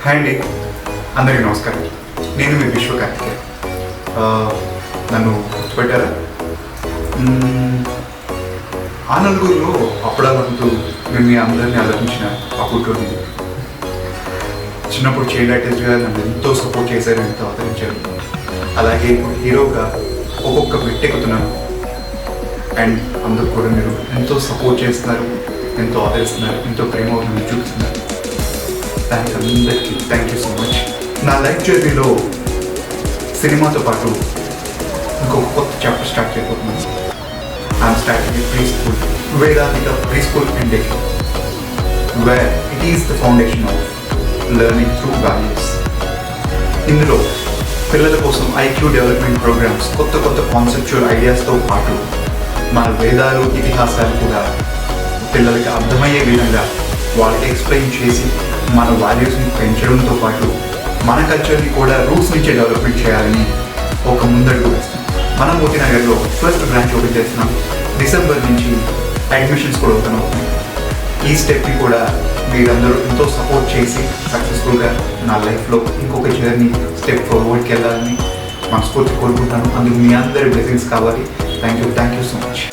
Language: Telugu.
హాయ్ అండి, అందరికీ నమస్కారం. నేను మీ విశ్వకార్తికేయ. నన్ను గుర్తుపెట్టారా? ఆ నలుగురిలో అప్పుడంటూ మేము మీ అందరినీ ఆలోచించిన ఆ పుట్టింది. చిన్నప్పుడు చైల్డ్ ఆర్టిస్ట్గా నన్ను ఎంతో సపోర్ట్ చేశారు, ఎంతో ఆదరించారు. అలాగే ఇప్పుడు హీరోగా ఒక్కొక్క పెట్టెక్కుతున్నాను. అండ్ అందరూ కూడా మీరు ఎంతో సపోర్ట్ చేస్తున్నారు, ఎంతో ఆదరిస్తున్నారు, ఎంతో ప్రేమ నన్ను చూపిస్తున్నారు. థ్యాంక్స్ అందరికీ, థ్యాంక్ యూ సో మచ్. నా లైఫ్ జర్నీలో సినిమాతో పాటు ఇంకొక కొత్త చాప్టర్ స్టార్ట్ చేయబోతున్నాను. I'm starting preschool, Vedantika preschool and day, where it is the foundation of learning through values. ఇందులో పిల్లల కోసం ఐక్యూ డెవలప్మెంట్ ప్రోగ్రామ్స్, కొత్త కొత్త కాన్సెప్చువల్ ఐడియాస్తో పాటు మన వేదాలు, ఇతిహాసాలు కూడా పిల్లలకి అర్థమయ్యే విధంగా వాళ్ళకి ఎక్స్ప్లెయిన్ చేసి మన వాల్యూస్ని పెంచడంతో పాటు మన కల్చర్ని కూడా రూట్స్ నుంచే డెవలప్మెంట్ చేయాలని ఒక ముందడుగు వేస్తాం. మనం మోతీనగర్లో ఫస్ట్ బ్రాంచ్ ఓపెన్ చేస్తున్నాం. డిసెంబర్ నుంచి అడ్మిషన్స్ కూడా ఓపెన్ అవుతున్నాయి. ఈ స్టెప్ని కూడా మీరందరూ ఎంతో సపోర్ట్ చేసి సక్సెస్ఫుల్గా నా లైఫ్లో ఇంకొక జర్నీ స్టెప్ ఫార్వర్డ్కి వెళ్ళాలని మనస్ఫూర్తి కోరుకుంటాను. అందుకు మీ అందరి బ్లెస్సింగ్స్ కావాలి. Thank you so much.